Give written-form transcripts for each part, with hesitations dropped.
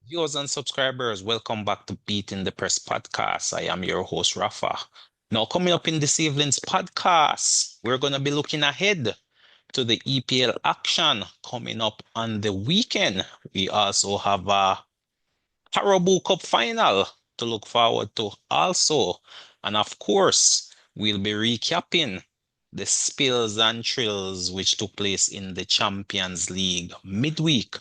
Viewers and subscribers, welcome back to Beating the Press podcast. I am your host, Rafa. Now, coming up in this evening's podcast, we're going to be looking ahead to the EPL action coming up on the weekend. We also have a Carabao Cup final to look forward to also. And of course, we'll be recapping the spills and thrills which took place in the Champions League midweek.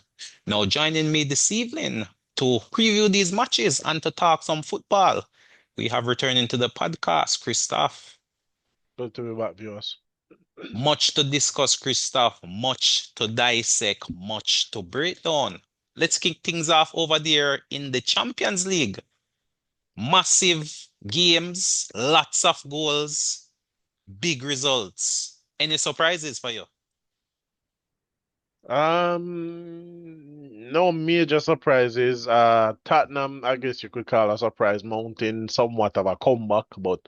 Now, joining me this evening to preview these matches and to talk some football, we have returning to the podcast, Christoph. Good to be back, viewers. Much to discuss, Christoph, much to dissect, much to break down. Let's kick things off over there in the Champions League. Massive games, lots of goals, big results. Any surprises for you? No major surprises. Tottenham, I guess you could call a surprise, mounting somewhat of a comeback, but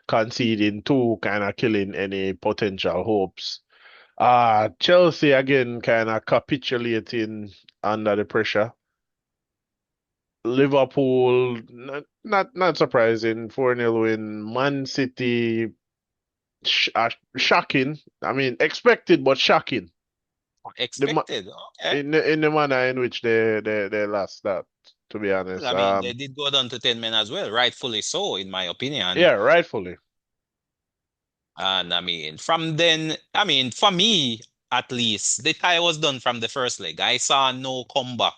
conceding two, kind of killing any potential hopes. Chelsea again, kind of capitulating under the pressure. Liverpool, not surprising, 4-0 win. Man City, shocking. I mean, expected, but shocking. The ma Expected. Okay. in the manner in which they lost that, to be Well, honest. I mean, they did go down to 10 men as well, rightfully so, in my opinion. Yeah, rightfully. And I mean, from then, I mean, for me, at least, the tie was done from the first leg. I saw no comeback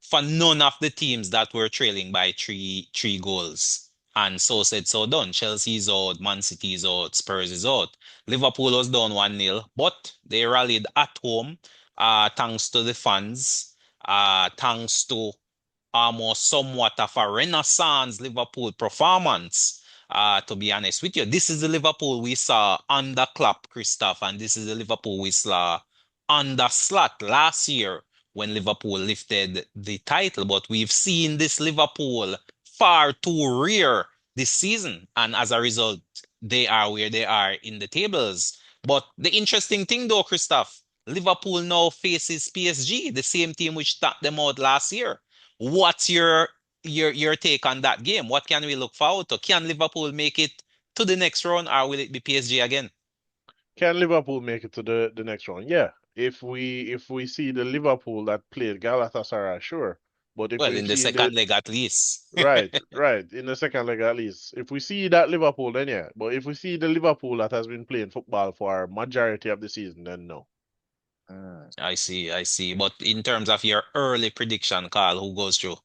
for none of the teams that were trailing by three goals. And so said, so done. Chelsea's out, Man City's out, Spurs is out. Liverpool was down 1-0, but they rallied at home, thanks to the fans, thanks to almost somewhat of a renaissance Liverpool performance. To be honest with you, this is the Liverpool we saw under Klopp, Christoph, and this is the Liverpool we saw under Slot last year when Liverpool lifted the title. But we've seen this Liverpool far too rare this season, and as a result, they are where they are in the tables. But the interesting thing, though, Christoph, Liverpool now faces PSG, the same team which knocked them out last year. What's your take on that game? What can we look forward to? Can Liverpool make it to the next round, or will it be PSG again? Can Liverpool make it to the next round? Yeah. If we see the Liverpool that played Galatasaray, sure. But if Well, we in the see the second leg at least. right in the second leg at least, if we see that Liverpool, then yeah. But if we see the Liverpool that has been playing football for majority of the season, then no. I see, I see. But in terms of your early prediction, Carl, who goes through?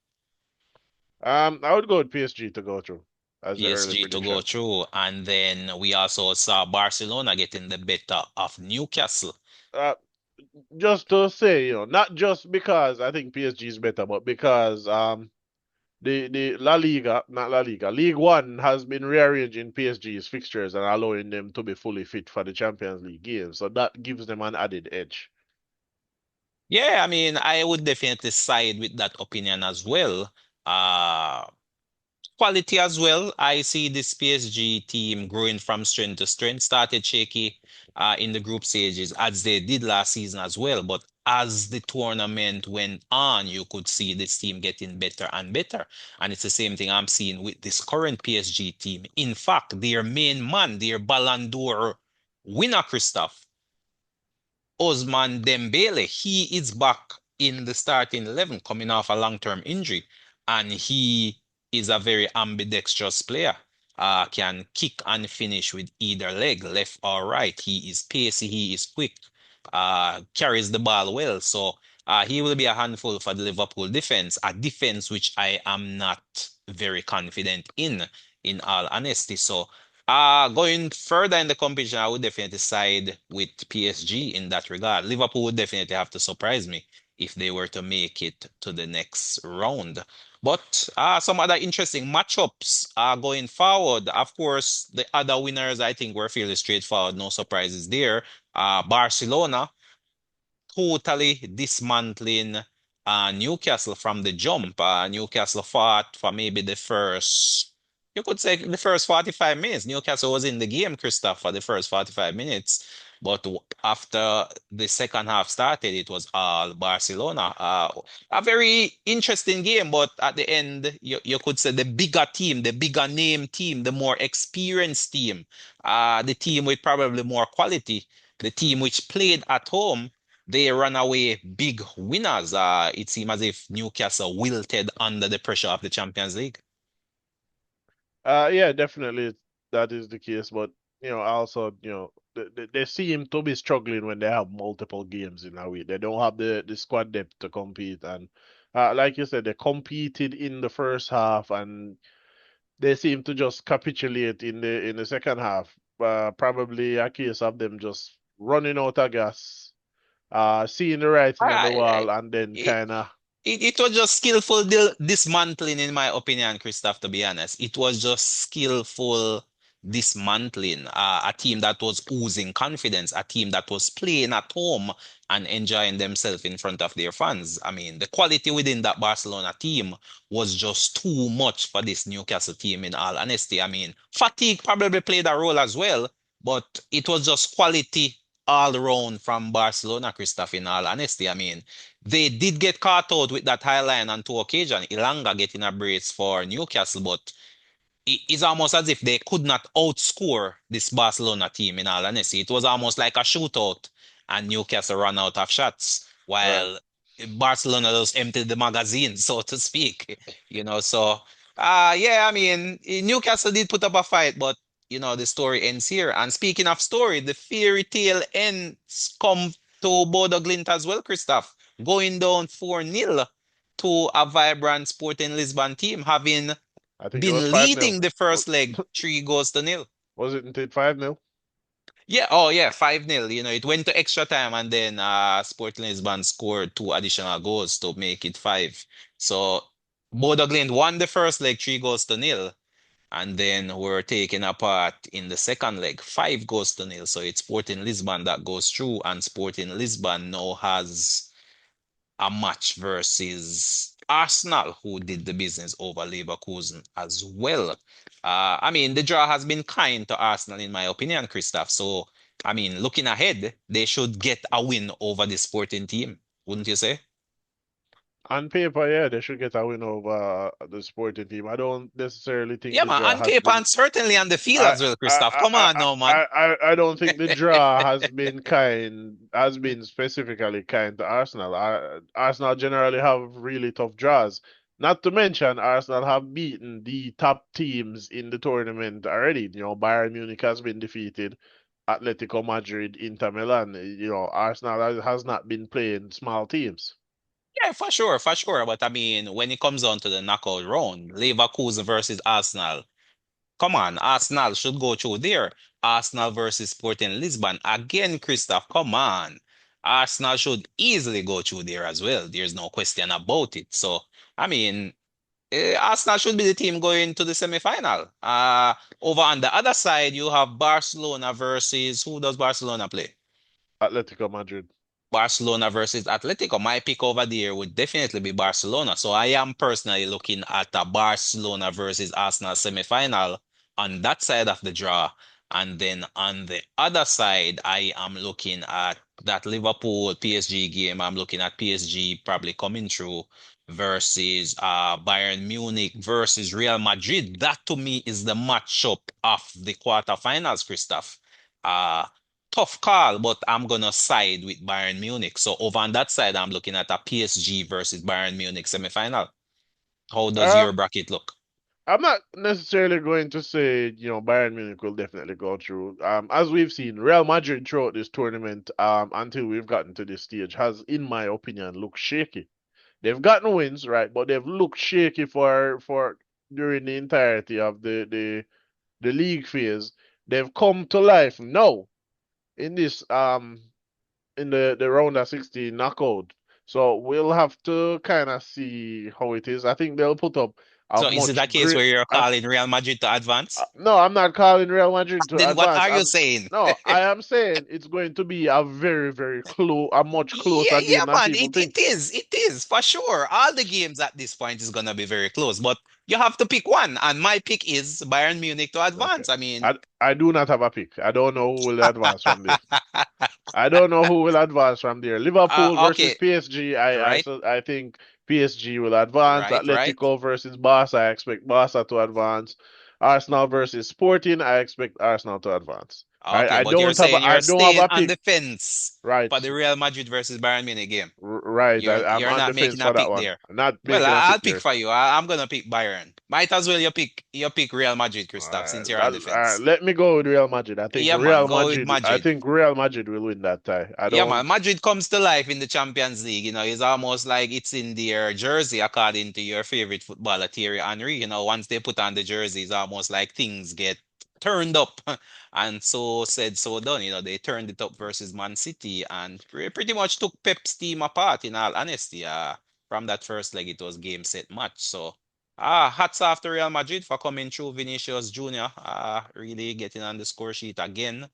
I would go with PSG to go through as the early PSG to go prediction. through, and then we also saw Barcelona getting the better of Newcastle. Uh, just to say, not just because I think PSG is better, but because the La Liga, not La Liga, League One has been rearranging PSG's fixtures and allowing them to be fully fit for the Champions League games. So that gives them an added edge. Yeah, I mean, I would definitely side with that opinion as well. Uh, Quality as well. I see this PSG team growing from strength to strength. Started shaky in the group stages as they did last season as well. But as the tournament went on, you could see this team getting better and better. And it's the same thing I'm seeing with this current PSG team. In fact, their main man, their Ballon d'Or winner, Christoph, Osman Dembele, he is back in the starting 11 coming off a long-term injury, and he is a very ambidextrous player. Can kick and finish with either leg, left or right. He is pacey, he is quick, carries the ball well. So he will be a handful for the Liverpool defense, a defense which I am not very confident in all honesty. So going further in the competition, I would definitely side with PSG in that regard. Liverpool would definitely have to surprise me if they were to make it to the next round. But some other interesting matchups going forward. Of course, the other winners I think were fairly straightforward, no surprises there. Barcelona totally dismantling Newcastle from the jump. Newcastle fought for maybe you could say the first 45 minutes. Newcastle was in the game, Christoph, for the first 45 minutes. But after the second half started, it was all Barcelona. A very interesting game, but at the end, you could say the bigger team, the bigger name team, the more experienced team, the team with probably more quality, the team which played at home, they run away big winners. It seemed as if Newcastle wilted under the pressure of the Champions League. Yeah, definitely that is the case. But also, they seem to be struggling when they have multiple games in a week. They don't have the squad depth to compete, and like you said, they competed in the first half, and they seem to just capitulate in the second half. Probably a case of them just running out of gas, seeing the writing on the I, wall, and then it, kind of. it was just skillful dismantling, in my opinion, Christoph, to be honest. It was just skillful dismantling. A team that was oozing confidence, a team that was playing at home and enjoying themselves in front of their fans. I mean, the quality within that Barcelona team was just too much for this Newcastle team, in all honesty. I mean, fatigue probably played a role as well, but it was just quality all around from Barcelona, Christoph, in all honesty. I mean, they did get caught out with that high line on two occasions. Ilanga getting a brace for Newcastle, but it's almost as if they could not outscore this Barcelona team in all honesty. It was almost like a shootout and Newcastle ran out of shots Right. while Barcelona just emptied the magazine, so to speak. So yeah, I mean Newcastle did put up a fight, but the story ends here. And speaking of story, the fairy tale ends come to Bodo Glint as well, Christoph. Going down 4-0 to a vibrant Sporting Lisbon team, having I think it was been 5-0. leading the first leg 3 goals to nil. Was it indeed 5-0? Yeah, oh yeah, 5-0. It went to extra time and then Sporting Lisbon scored two additional goals to make it five. So Bodo Glimt won the first leg 3 goals to nil. And then we're taking apart in the second leg, 5 goals to nil. So it's Sporting Lisbon that goes through, and Sporting Lisbon now has a match versus Arsenal, who did the business over Leverkusen as well. I mean, the draw has been kind to Arsenal, in my opinion, Christoph. So, I mean, looking ahead, they should get a win over the Sporting team, wouldn't you say? On paper, yeah, they should get a win over the Sporting team. I don't necessarily think Yeah, the man, draw on has paper been. and certainly on the field I as well, Christoph. I Come on now, man. I don't think the draw has been specifically kind to Arsenal. Arsenal generally have really tough draws. Not to mention, Arsenal have beaten the top teams in the tournament already. Bayern Munich has been defeated, Atletico Madrid, Inter Milan. Arsenal has not been playing small teams. Yeah, for sure, for sure. But I mean, when it comes down to the knockout round, Leverkusen versus Arsenal, come on, Arsenal should go through there. Arsenal versus Sporting Lisbon. Again, Christoph, come on. Arsenal should easily go through there as well. There's no question about it. So, I mean, Arsenal should be the team going to the semi-final. Over on the other side, you have Barcelona versus who does Barcelona play? Atletico Madrid. Barcelona versus Atletico. My pick over there would definitely be Barcelona. So I am personally looking at a Barcelona versus Arsenal semi-final on that side of the draw. And then on the other side, I am looking at that Liverpool PSG game. I'm looking at PSG probably coming through versus Bayern Munich versus Real Madrid. That to me is the matchup of the quarterfinals, Christoph. Uh, Tough call, but I'm gonna side with Bayern Munich. So over on that side, I'm looking at a PSG versus Bayern Munich semifinal. How does Um, your bracket look? I'm not necessarily going to say, Bayern Munich will definitely go through. As we've seen, Real Madrid throughout this tournament, until we've gotten to this stage, has, in my opinion, looked shaky. They've gotten wins, right, but they've looked shaky for during the entirety of the league phase. They've come to life now in this in the round of 16 knockout. So we'll have to kind of see how it is. I think they'll put up a So is it a much case great. where you're calling Real Madrid to advance? No, I'm not calling Real Madrid to Then what advance. are you saying? No, I am saying it's going to be a very, very close, a much Yeah, closer yeah, game than man. people It think. it is. It is for sure. All the games at this point is gonna be very close. But You have to pick one, and my pick is Bayern Munich to Okay. advance. I mean, I do not have a pick. I don't know who will advance from there. I don't know who will advance from there. Liverpool versus okay, PSG. right, I think PSG will advance. right. Atletico versus Barca. I expect Barca to advance. Arsenal versus Sporting. I expect Arsenal to advance. Right. Okay, but you're saying I you're don't have staying a on pick. the fence Right. for the Real Madrid versus Bayern Munich game. Right. I'm You're on not the fence making a for that pick one. there. I'm not Well, making a I'll pick pick there. for you. I'm gonna pick Bayern. Might as well you pick Real Madrid, Christoph, since you're on the fence. Let me go with Real Madrid. Yeah, man, go with I Madrid. think Real Madrid will win that tie. I Yeah, man. don't. Madrid comes to life in the Champions League. It's almost like it's in their jersey, according to your favorite footballer, Thierry Henry. Once they put on the jersey, it's almost like things get turned up. And so said, so done. They turned it up versus Man City and pretty much took Pep's team apart, in all honesty. From that first leg, it was game set match. So, hats off to Real Madrid for coming through Vinicius Jr. Really getting on the score sheet again.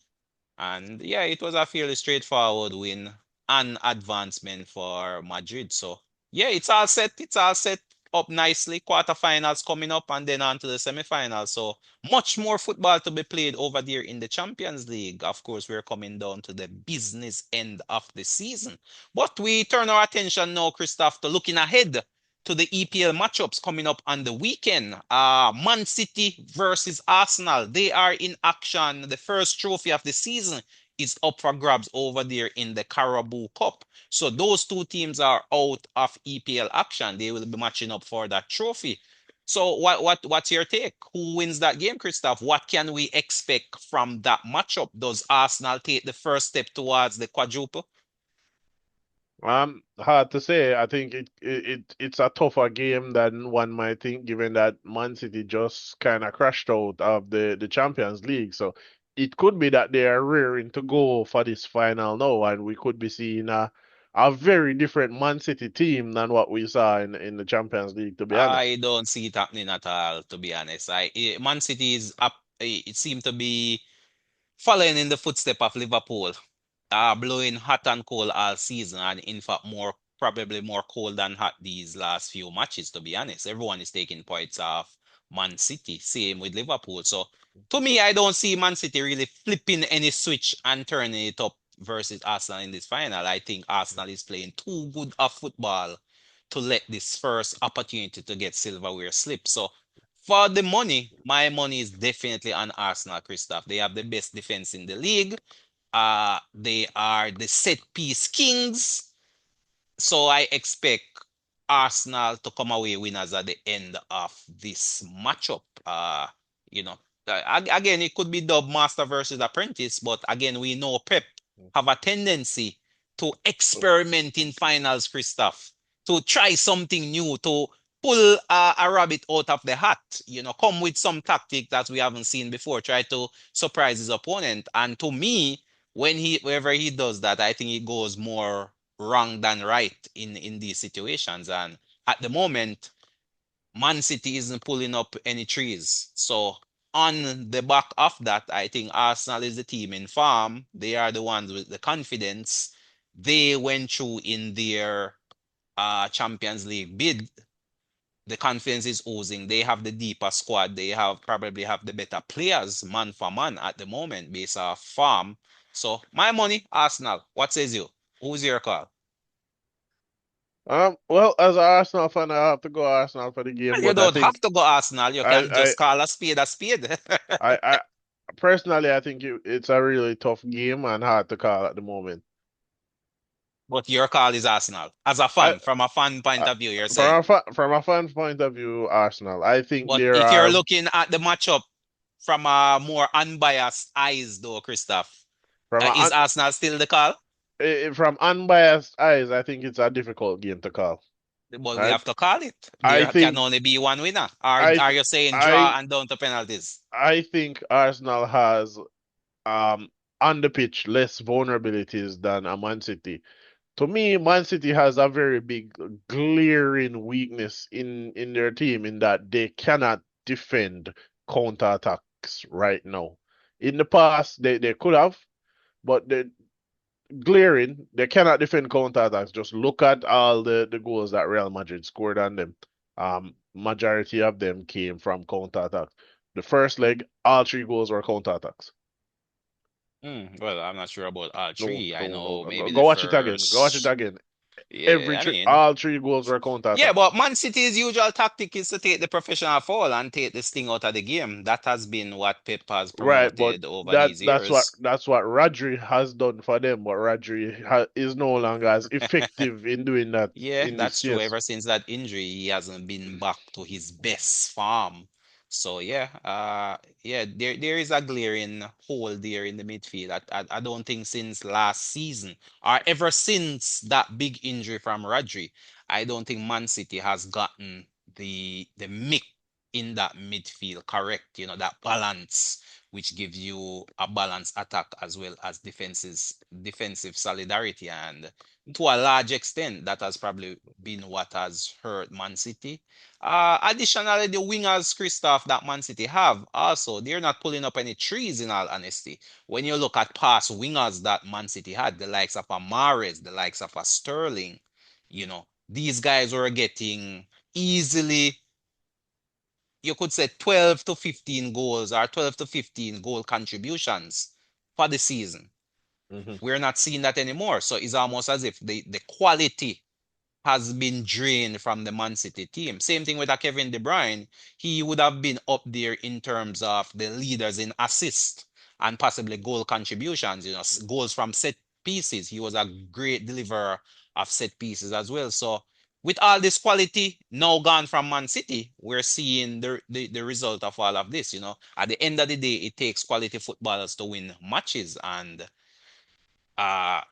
And yeah, it was a fairly straightforward win and advancement for Madrid. So yeah, it's all set. It's all set up nicely. Quarterfinals coming up and then on to the semifinals. So much more football to be played over there in the Champions League. Of course, we're coming down to the business end of the season. But we turn our attention now, Christoph, to looking ahead to the EPL matchups coming up on the weekend. Man City versus Arsenal. They are in action. The first trophy of the season is up for grabs over there in the Carabao Cup. So those two teams are out of EPL action. They will be matching up for that trophy. So what's your take? Who wins that game, Christoph? What can we expect from that matchup? Does Arsenal take the first step towards the quadruple? Hard to say. I think it's a tougher game than one might think, given that Man City just kind of crashed out of the Champions League. So it could be that they are rearing to go for this final now, and we could be seeing a very different Man City team than what we saw in the Champions League, to be honest. I don't see it happening at all, to be honest. Man City is up. It seemed to be following in the footsteps of Liverpool, blowing hot and cold all season, and in fact, probably more cold than hot these last few matches, to be honest. Everyone is taking points off Man City, same with Liverpool. So, to me, I don't see Man City really flipping any switch and turning it up versus Arsenal in this final. I think Arsenal is playing too good of football to let this first opportunity to get silverware slip. So, for the money, my money is definitely on Arsenal, Christoph. They have the best defense in the league. They are the set piece kings. So I expect Arsenal to come away winners at the end of this matchup. You know, again, it could be dub master versus apprentice, but again, we know Pep have a tendency to experiment in finals, Christoph, to try something new, to pull a rabbit out of the hat, come with some tactic that we haven't seen before, try to surprise his opponent. And to me, whenever he does that, I think it goes more wrong than right in these situations. And at the moment, Man City isn't pulling up any trees. So on the back of that, I think Arsenal is the team in form. They are the ones with the confidence. They went through in their Champions League bid. The confidence is oozing. They have the deeper squad. They have probably have the better players man for man at the moment based off form. So my money, Arsenal. What says you? Who's your call? Well, as an Arsenal fan, I have to go Arsenal for the Well, game, you but I don't think have to go Arsenal. You can I just call a spade a spade. I personally, I think it's a really tough game and hard to call at the moment. But your call is Arsenal. As a I, fan, from a fan point I of view, you're saying. from a fan point of view, Arsenal. I think But there if you're are looking at the matchup from a more unbiased eyes, though, Christoph, from is Arsenal still the call? from unbiased eyes, I think it's a difficult game to call. But we Right? have to call it. I There can think only be one winner. Are I are th you saying draw I and down to penalties? I think Arsenal has um on the pitch less vulnerabilities than a Man City. To me, Man City has a very big glaring weakness in their team in that they cannot defend counterattacks right now. In the past, they could have, but they cannot defend counterattacks. Just look at all the goals that Real Madrid scored on them. majority of them came from counter attacks. The first leg, all three goals were counter attacks. Well, I'm not sure about all No, three. I no, know no. Go, maybe go the watch it again. Go watch it first. again. Yeah, I mean, All three goals were counter yeah, attacks. but Man City's usual tactic is to take the professional foul and take the sting out of the game. That has been what Pep has Right, but promoted over these that's years. that's what Rodri has done for them, but Rodri is no longer as effective in doing that Yeah, in this that's true. case. Ever since that injury, he hasn't been back to his best form. So yeah, there is a glaring hole there in the midfield. I don't think since last season or ever since that big injury from Rodri, I don't think Man City has gotten the mix in that midfield correct. You know, that balance which gives you a balanced attack as well as defensive solidarity. And to a large extent, that has probably been what has hurt Man City. Additionally, the wingers, Christoph, that Man City have also, they're not pulling up any trees in all honesty. When you look at past wingers that Man City had, the likes of a Mahrez, the likes of a Sterling, these guys were getting easily, you could say 12 to 15 goals or 12 to 15 goal contributions for the season. Hmm. We're not seeing that anymore. So it's almost as if the quality has been drained from the Man City team. Same thing with a Kevin De Bruyne. He would have been up there in terms of the leaders in assist and possibly goal contributions, goals from set pieces. He was a great deliverer of set pieces as well. So with all this quality now gone from Man City, we're seeing the result of all of this. At the end of the day, it takes quality footballers to win matches, and uh,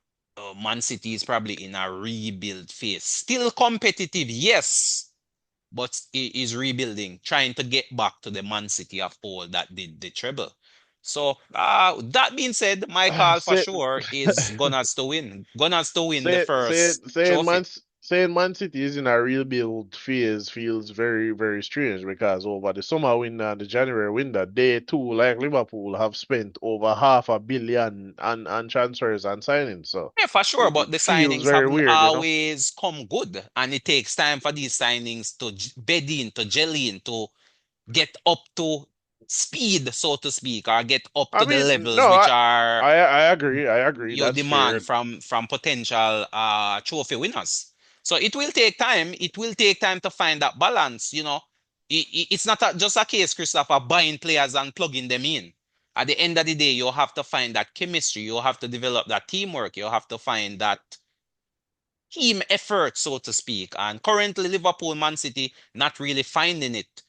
Man City is probably in a rebuild phase. Still competitive, yes, but is rebuilding, trying to get back to the Man City of old that did the treble. So, that being said, my call for Say, sure is Gunners to win. Gunners to win the say, say, first saying trophy. Man, saying Man City is in a rebuild phase feels very, very strange because over the summer window and the January window, they too, like Liverpool, have spent over $500 million on transfers and signings. So Yeah, for sure, it but the feels signings very haven't weird. always come good, and it takes time for these signings to bed in, to gel in, to get up to speed, so to speak, or get up I to the mean, levels no, which are I agree. I agree. you That's demand fair. from potential trophy winners. So it will take time. It will take time to find that balance. It's not just a case, Christopher, buying players and plugging them in. At the end of the day, you have to find that chemistry. You have to develop that teamwork. You have to find that team effort, so to speak. And currently, Liverpool, Man City, not really finding it.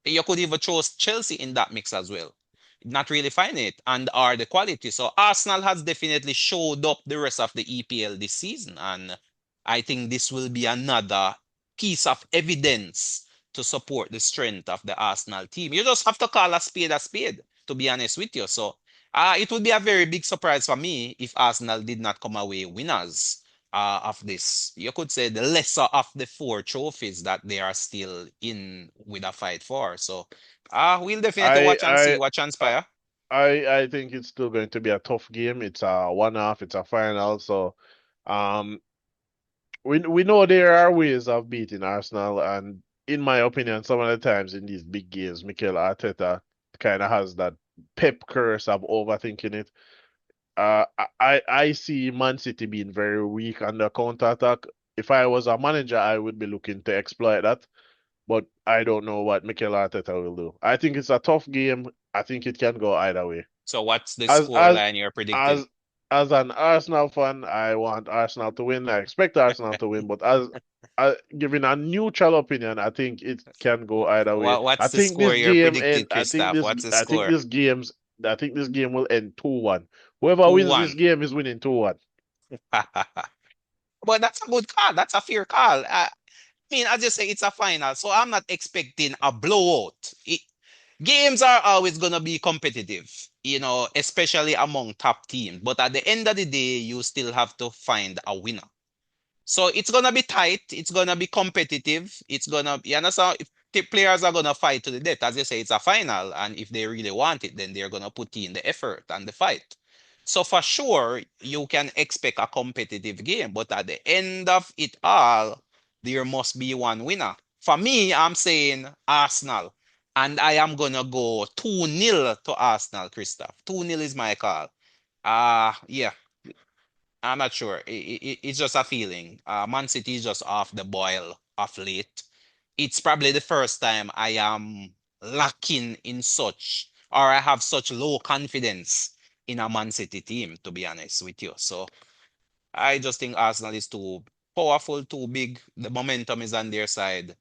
You could even throw Chelsea in that mix as well. Not really finding it and are the quality. So Arsenal has definitely showed up the rest of the EPL this season. And I think this will be another piece of evidence to support the strength of the Arsenal team. You just have to call a spade, to be honest with you. So it would be a very big surprise for me if Arsenal did not come away winners of this. You could say the lesser of the four trophies that they are still in with a fight for. So, we'll definitely I watch and see I what I transpire. I think it's still going to be a tough game. It's a one-off. It's a final. So, um, we know there are ways of beating Arsenal, and in my opinion, some of the times in these big games, Mikel Arteta kind of has that Pep curse of overthinking it. I see Man City being very weak on the counter attack. If I was a manager, I would be looking to exploit that, but I don't know what Mikel Arteta will do. I think it's a tough game. I think it can go either way. So, what's the As score as line you're predicting? as as an Arsenal fan, I want Arsenal to win. I expect Arsenal to win, but as giving a neutral opinion, I think it can go either way. What's the score you're predicting, Christoph? What's the I think score? this game will end 2-1. Whoever wins this 2-1. game is winning 2-1. But that's a good call. That's a fair call. I mean, as you say, it's a final, so I'm not expecting a blowout. Games are always going to be competitive, especially among top teams. But at the end of the day, you still have to find a winner. So it's going to be tight. It's going to be competitive. It's going to, you understand? If the players are going to fight to the death, as you say, it's a final. And if they really want it, then they're going to put in the effort and the fight. So for sure, you can expect a competitive game. But at the end of it all, there must be one winner. For me, I'm saying Arsenal. And I am gonna go 2-0 to Arsenal, Christoph. 2-0 is my call. Yeah, I'm not sure. It's just a feeling. Man City is just off the boil of late. It's probably the first time I am lacking in such, or I have such low confidence in a Man City team, to be honest with you. So I just think Arsenal is too powerful, too big. The momentum is on their side.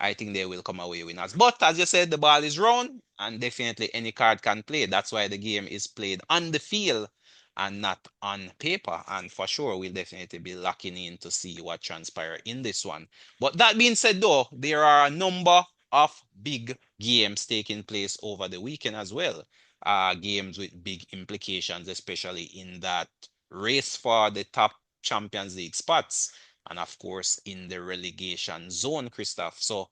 I think they will come away winners. But as you said, the ball is round and definitely any card can play. That's why the game is played on the field and not on paper. And for sure, we'll definitely be locking in to see what transpires in this one. But that being said, though, there are a number of big games taking place over the weekend as well. Games with big implications, especially in that race for the top Champions League spots and of course in the relegation zone, Christoph. So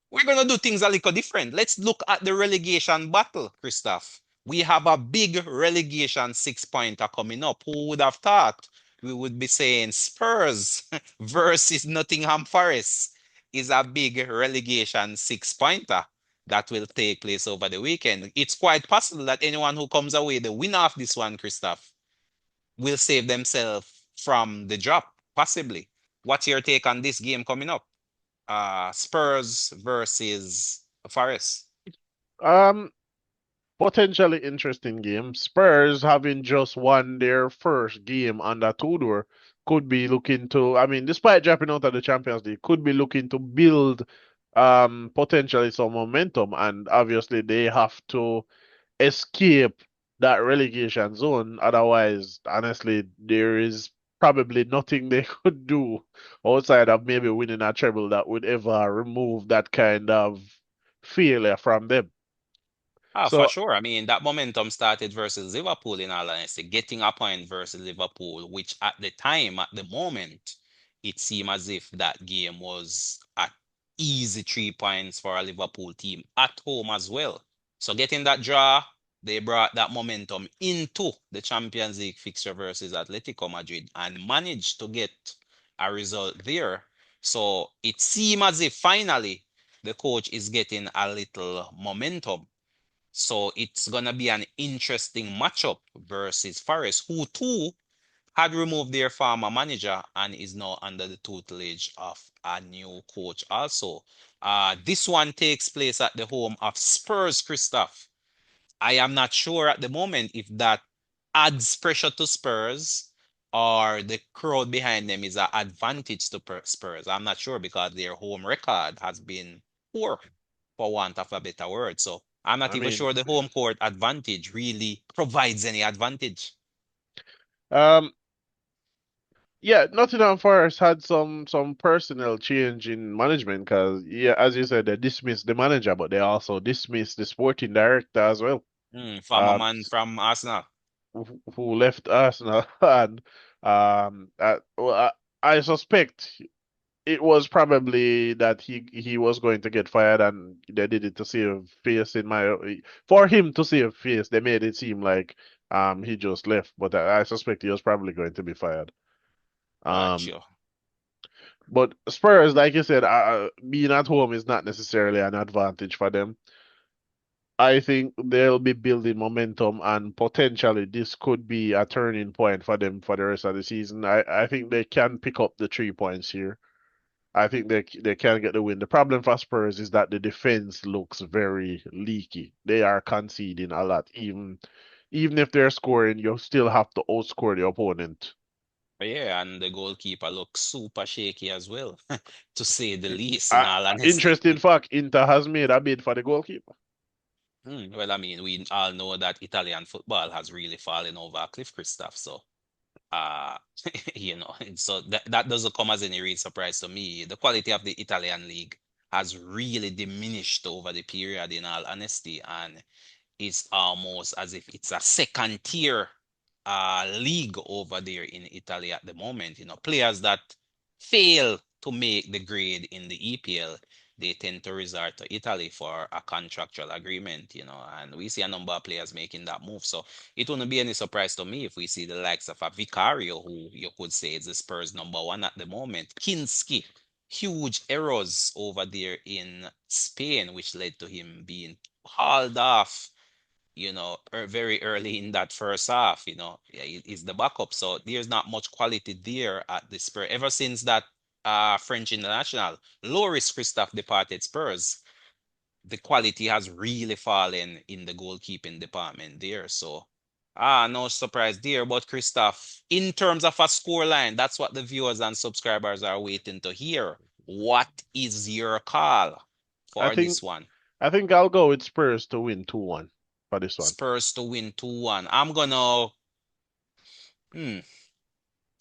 we're gonna do things a little different. Let's look at the relegation battle, Christoph. We have a big relegation six-pointer coming up. Who would have thought we would be saying Spurs versus Nottingham Forest is a big relegation six-pointer that will take place over the weekend. It's quite possible that anyone who comes away the winner of this one, Christoph, will save themselves from the drop, possibly. What's your take on this game coming up? Spurs versus Forest. Um, Potentially interesting game. Spurs having just won their first game under Tudor could be looking to, I mean, despite dropping out of the Champions League, could be looking to build potentially some momentum, and obviously they have to escape that relegation zone. Otherwise, honestly, there is probably nothing they could do outside of maybe winning a treble that would ever remove that kind of failure from them. For So, sure. I mean, that momentum started versus Liverpool, in all honesty, getting a point versus Liverpool, which at the time, at the moment, it seemed as if that game was an easy 3 points for a Liverpool team at home as well. So getting that draw, they brought that momentum into the Champions League fixture versus Atletico Madrid and managed to get a result there. So it seemed as if finally the coach is getting a little momentum. So it's gonna be an interesting matchup versus Forest, who too had removed their former manager and is now under the tutelage of a new coach also. This one takes place at the home of Spurs, Christoph. I am not sure at the moment if that adds pressure to Spurs or the crowd behind them is an advantage to Spurs. I'm not sure because their home record has been poor, for want of a better word. So I'm not I even mean, sure the home court advantage really provides any advantage. um, yeah, Nottingham Forest had some personnel change in management because, yeah, as you said, they dismissed the manager, but they also dismissed the sporting director as well. Former man from Arsenal. Who left Arsenal, and well, I suspect it was probably that he was going to get fired, and they did it to save face. For him to save face, they made it seem like he just left, but I suspect he was probably going to be fired. Um, Gotcha. but Spurs, like you said, being at home is not necessarily an advantage for them. I think they'll be building momentum, and potentially this could be a turning point for them for the rest of the season. I think they can pick up the 3 points here. I think they can get the win. The problem for Spurs is that the defense looks very leaky. They are conceding a lot. Even if they're scoring, you still have to outscore the opponent. Yeah, and the goalkeeper looks super shaky as well, to say the least, in Uh, all honesty. Interesting fact, Inter has made a bid for the goalkeeper. Well, I mean, we all know that Italian football has really fallen over a cliff, Christoph. So, uh, and so that doesn't come as any real surprise to me. The quality of the Italian league has really diminished over the period, in all honesty, and it's almost as if it's a second tier league over there in Italy at the moment. Players that fail to make the grade in the EPL, they tend to resort to Italy for a contractual agreement, and we see a number of players making that move. So it wouldn't be any surprise to me if we see the likes of a Vicario, who you could say is the Spurs number one at the moment, Kinski. huge errors over there in Spain, which led to him being hauled off, very early in that first half. Yeah, he's the backup. So there's not much quality there at the Spurs. Ever since that French international, Loris Christophe departed Spurs, the quality has really fallen in the goalkeeping department there. So, no surprise there. But Christoph, in terms of a score line, that's what the viewers and subscribers are waiting to hear. What is your call I for think this one? I think I'll go with Spurs to win 2-1 for this one. Spurs to win 2-1. Hmm,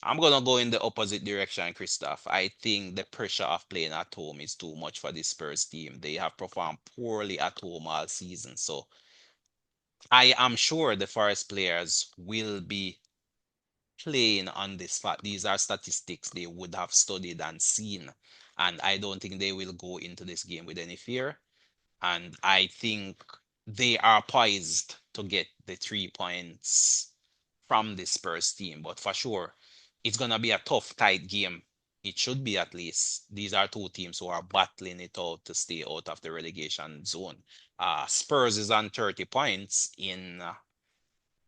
I'm gonna go in the opposite direction, Christoph. I think the pressure of playing at home is too much for the Spurs team. They have performed poorly at home all season. So I am sure the Forest players will be playing on this fact. These are statistics they would have studied and seen. And I don't think they will go into this game with any fear. And I think they are poised to get the 3 points from the Spurs team. But for sure, it's going to be a tough, tight game. It should be at least. These are two teams who are battling it out to stay out of the relegation zone. Spurs is on 30 points in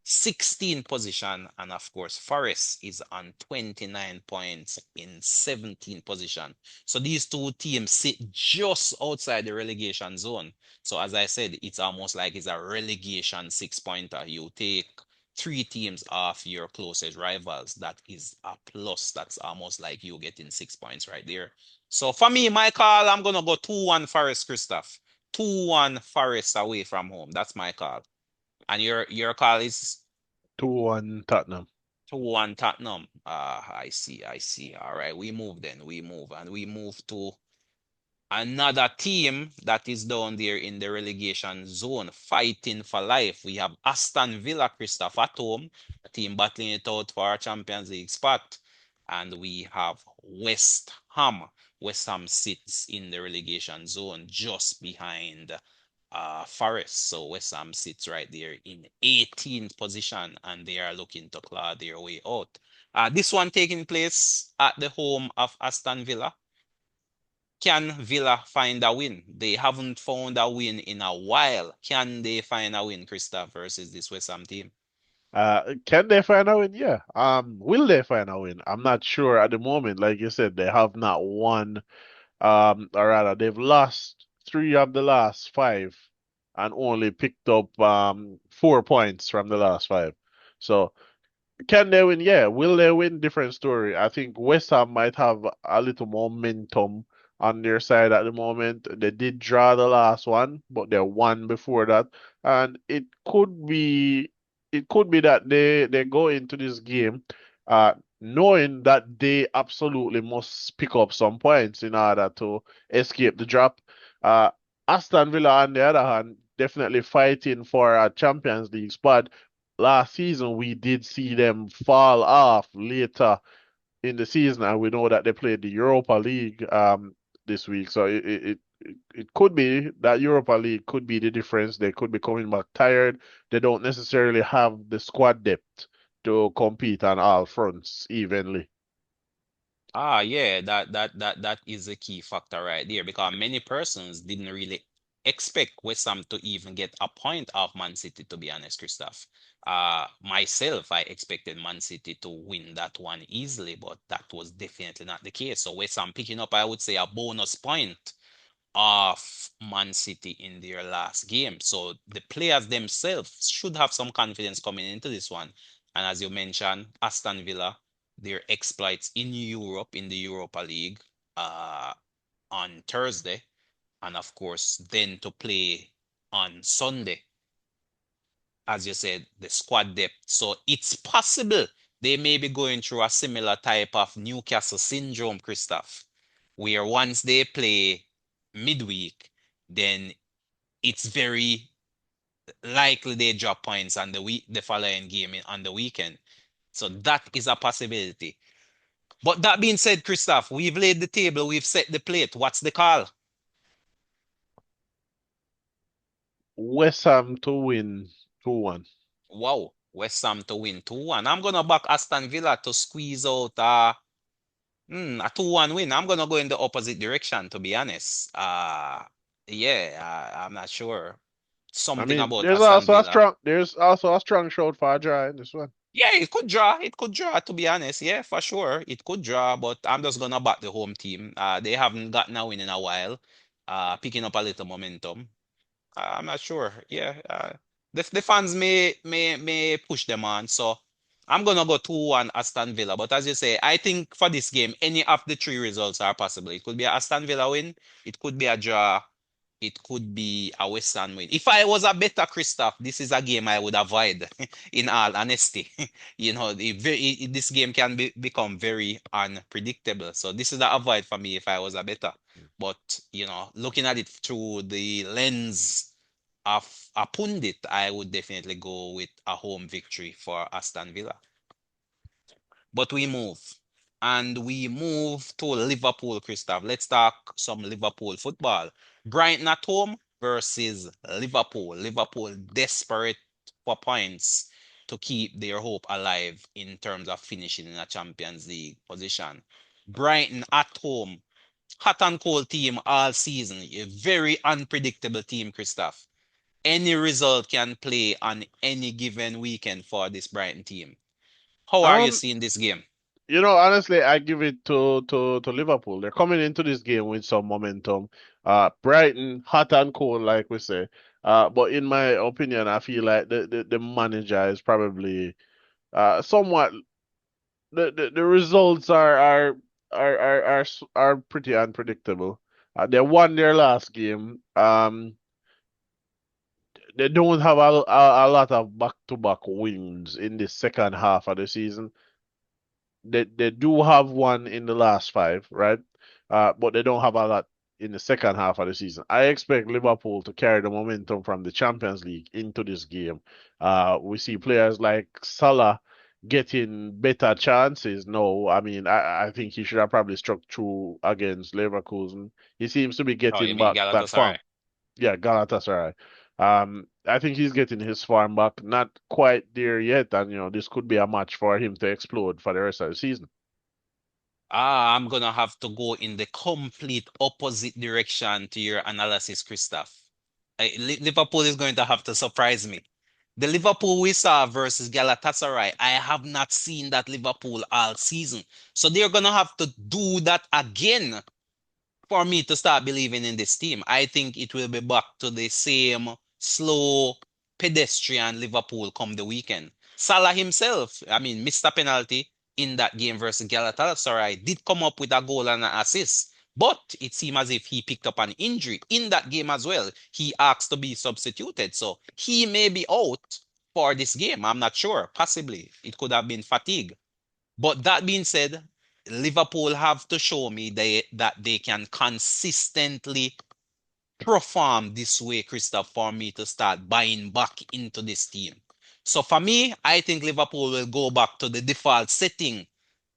16 position, and of course Forest is on 29 points in 17 position. So these two teams sit just outside the relegation zone. So as I said, it's almost like it's a relegation 6 pointer. You take three teams off your closest rivals. That is a plus. That's almost like you getting 6 points right there. So for me, my call, I'm gonna go 2-1 Forest, Christoph. 2-1 Forest away from home. That's my call. And your call is 2-1 Tottenham. 2-1 Tottenham. I see, I see. All right, we move then. We move and we move to another team that is down there in the relegation zone, fighting for life. We have Aston Villa, Christoph, at home, a team battling it out for our Champions League spot. And we have West Ham. West Ham sits in the relegation zone just behind Forest. So West Ham sits right there in 18th position and they are looking to claw their way out. This one taking place at the home of Aston Villa. Can Villa find a win? They haven't found a win in a while. Can they find a win, Christoph, versus this West Ham team? Can they find a win? Yeah. Will they find a win? I'm not sure at the moment. Like you said, they have not won. Or rather, they've lost three of the last five and only picked up 4 points from the last five. So can they win? Yeah. Will they win? Different story. I think West Ham might have a little momentum on their side at the moment. They did draw the last one, but they won before that. And it could be that they go into this game knowing that they absolutely must pick up some points in order to escape the drop. Uh Aston Villa, on the other hand, definitely fighting for a Champions League spot. Last season we did see them fall off later in the season, and we know that they played the Europa League this week. So it could be that Europa League could be the difference. They could be coming back tired. They don't necessarily have the squad depth to compete on all fronts evenly. Yeah, that is a key factor right there because many persons didn't really expect West Ham to even get a point off Man City, to be honest, Christoph. Myself, I expected Man City to win that one easily, but that was definitely not the case. So West Ham picking up, I would say, a bonus point of Man City in their last game. So the players themselves should have some confidence coming into this one. And as you mentioned, Aston Villa, their exploits in Europe, in the Europa League, uh, on Thursday, and of course, then to play on Sunday, as you said, the squad depth. So it's possible they may be going through a similar type of Newcastle syndrome, Christoph, where once they play midweek, then it's very likely they drop points on the following game on the weekend. So that is a possibility. But that being said, Christoph, we've laid the table, we've set the plate. What's the call? West Ham to win 2-1. Wow, West Ham to win 2-1. I'm gonna back Aston Villa to squeeze out A 2-1 win. I'm gonna go in the opposite direction, to be honest. Yeah, I'm not sure. I Something mean, about Aston Villa. there's also a strong shot for a draw in this one. Yeah, it could draw. It could draw, to be honest. Yeah, for sure. It could draw, but I'm just gonna back the home team. They haven't gotten a win in a while. Picking up a little momentum. I'm not sure. Yeah, the fans may push them on. So I'm gonna go 2-1 Aston Villa. But as you say, I think for this game, any of the three results are possible. It could be a Aston Villa win, it could be a draw, it could be a West Ham win. If I was a better Christoph, this is a game I would avoid, in all honesty. This game can become very unpredictable. So this is the avoid for me if I was a better. But, looking at it through the lens of a pundit, I would definitely go with a home victory for Aston Villa. But we move to Liverpool, Christoph. Let's talk some Liverpool football. Brighton at home versus Liverpool. Liverpool desperate for points to keep their hope alive in terms of finishing in a Champions League position. Brighton at home, hot and cold team all season. A very unpredictable team, Christoph. Any result can play on any given weekend for this Brighton team. How are you Um, seeing this game? honestly, I give it to Liverpool. They're coming into this game with some momentum. Brighton, hot and cold, like we say. But in my opinion, I feel like the manager is probably somewhat the results are pretty unpredictable. They won their last game. They don't have a lot of back-to-back wins in the second half of the season. They do have one in the last five, right? But they don't have a lot in the second half of the season. I expect Liverpool to carry the momentum from the Champions League into this game. We see players like Salah getting better chances. No, I mean I think he should have probably struck through against Leverkusen. He seems to be Oh, you getting mean back that Galatasaray? form. Yeah, Galatasaray. I think he's getting his form back. Not quite there yet, and this could be a match for him to explode for the rest of the season. I'm gonna have to go in the complete opposite direction to your analysis, Christoph. Liverpool is going to have to surprise me. The Liverpool we saw versus Galatasaray, I have not seen that Liverpool all season. So they're gonna have to do that again for me to start believing in this team. I think it will be back to the same slow pedestrian Liverpool come the weekend. Salah himself, I mean, missed a penalty in that game versus Galatasaray, did come up with a goal and an assist. But it seemed as if he picked up an injury in that game as well. He asked to be substituted. So he may be out for this game. I'm not sure. Possibly. It could have been fatigue. But that being said, Liverpool have to show me that they can consistently perform this way, Christoph, for me to start buying back into this team. So for me, I think Liverpool will go back to the default setting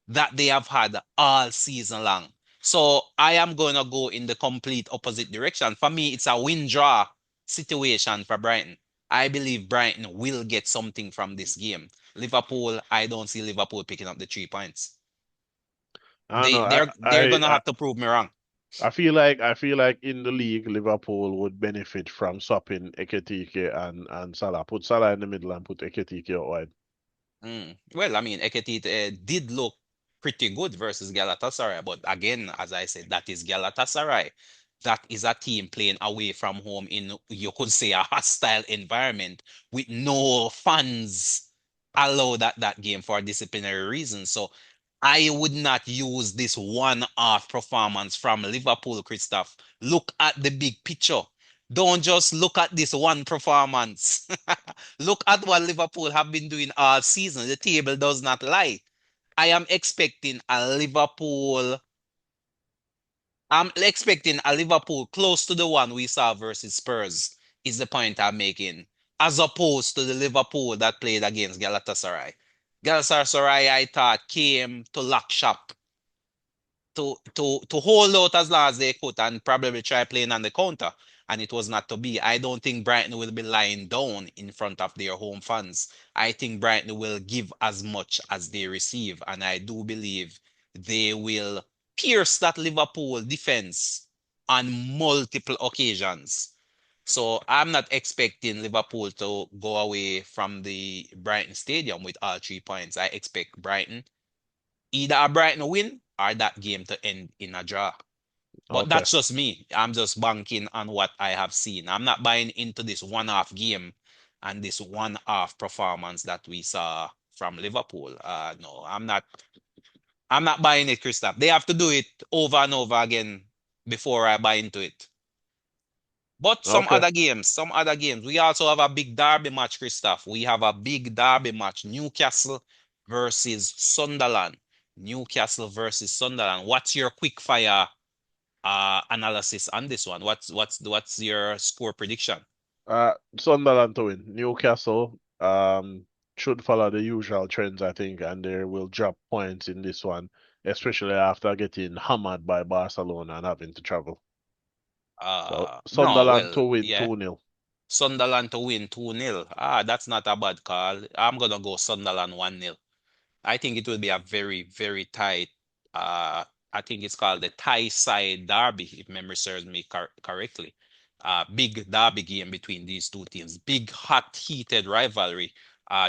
that they have had all season long. So I am going to go in the complete opposite direction. For me, it's a win-draw situation for Brighton. I believe Brighton will get something from this game. Liverpool, I don't see Liverpool picking up the 3 points. I don't They know. they're they're gonna have to prove me wrong. I feel like in the league, Liverpool would benefit from swapping Ekitike and Salah. Put Salah in the middle and put Ekitike out wide. Well, I mean, Ekitike did look pretty good versus Galatasaray, but again, as I said, that is Galatasaray. That is a team playing away from home in, you could say, a hostile environment with no fans allowed at that game for disciplinary reasons. So I would not use this one-off performance from Liverpool, Christoph. Look at the big picture. Don't just look at this one performance. Look at what Liverpool have been doing all season. The table does not lie. I am expecting a Liverpool. I'm expecting a Liverpool close to the one we saw versus Spurs, is the point I'm making, as opposed to the Liverpool that played against Galatasaray. Galatasaray, I thought, came to lock shop, to hold out as long as they could and probably try playing on the counter. And it was not to be. I don't think Brighton will be lying down in front of their home fans. I think Brighton will give as much as they receive. And I do believe they will pierce that Liverpool defense on multiple occasions. So I'm not expecting Liverpool to go away from the Brighton Stadium with all 3 points. I expect either a Brighton win or that game to end in a draw. But Okay. that's just me. I'm just banking on what I have seen. I'm not buying into this one-off game and this one-off performance that we saw from Liverpool. No, I'm not. I'm not buying it, Christoph. They have to do it over and over again before I buy into it. But Okay. some other games. We also have a big derby match, Christoph. We have a big derby match. Newcastle versus Sunderland. Newcastle versus Sunderland. What's your quick fire analysis on this one? What's your score prediction? Sunderland to win. Newcastle should follow the usual trends, I think, and they will drop points in this one, especially after getting hammered by Barcelona and having to travel. So No, Sunderland well, to win yeah. 2-0. Sunderland to win 2-0. That's not a bad call. I'm gonna go Sunderland 1-0. I think it will be a very, very tight. Uh, I think it's called the tie side derby, if memory serves me correctly. Big derby game between these two teams. Big, hot, heated rivalry.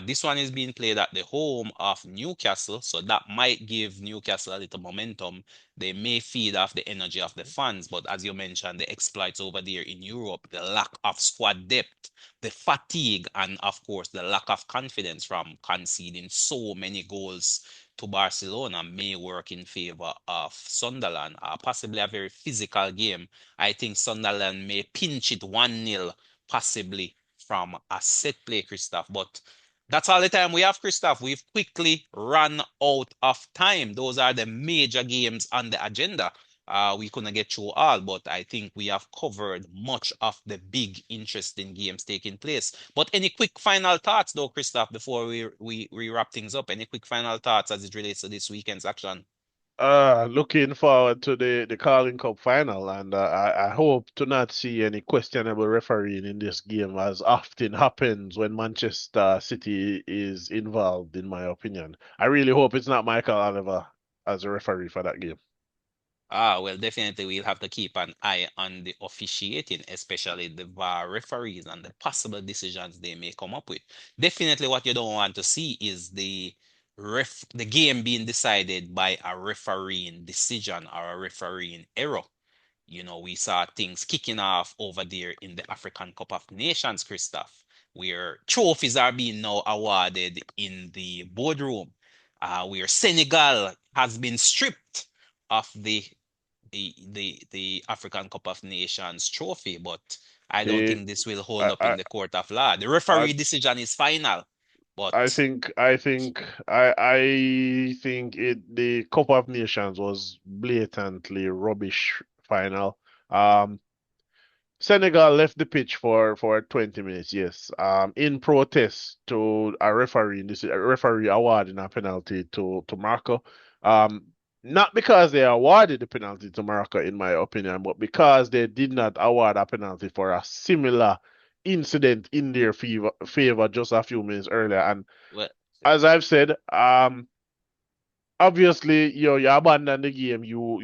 This one is being played at the home of Newcastle, so that might give Newcastle a little momentum. They may feed off the energy of the fans, but as you mentioned, the exploits over there in Europe, the lack of squad depth, the fatigue, and of course, the lack of confidence from conceding so many goals to Barcelona may work in favor of Sunderland. Possibly a very physical game. I think Sunderland may pinch it 1-0, possibly from a set play, Christoph. But that's all the time we have, Christoph. We've quickly run out of time. Those are the major games on the agenda. We couldn't get through all, but I think we have covered much of the big, interesting games taking place. But any quick final thoughts, though, Christoph, before we wrap things up? Any quick final thoughts as it relates to this weekend's action? Looking forward to the Carling Cup final, and I hope to not see any questionable refereeing in this game, as often happens when Manchester City is involved, in my opinion. I really hope it's not Michael Oliver as a referee for that game. Well, definitely we'll have to keep an eye on the officiating, especially the VAR referees and the possible decisions they may come up with. Definitely what you don't want to see is the game being decided by a refereeing decision or a refereeing error. We saw things kicking off over there in the African Cup of Nations, Christoph, where trophies are being now awarded in the boardroom, where Senegal has been stripped of the African Cup of Nations trophy, but I don't The think this will hold I up in the court of law. The I referee decision is final, I but think I think I think the Cup of Nations was blatantly rubbish final. Um, Senegal left the pitch for 20 minutes, yes. In protest to a referee, this a referee awarding a penalty to Morocco. Um, not because they awarded the penalty to Morocco, in my opinion, but because they did not award a penalty for a similar incident in their favor just a few minutes earlier. And well, as I've said, obviously you abandon the game, you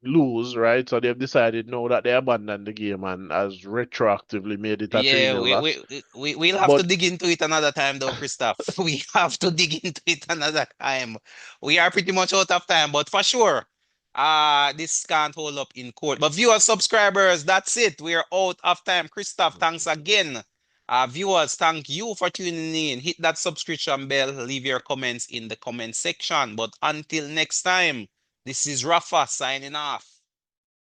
lose, right? So they've decided no, that they abandon the game and has retroactively made it a 3 yeah, nil loss. we'll have to But dig into it another time, though, Christoph. We have to dig into it another time. We are pretty much out of time, but for sure, this can't hold up in court. But viewers, subscribers, that's it. We are out of time. Christoph, thanks again. Viewers, thank you for tuning in. Hit that subscription bell. Leave your comments in the comment section. But until next time, this is Rafa signing off.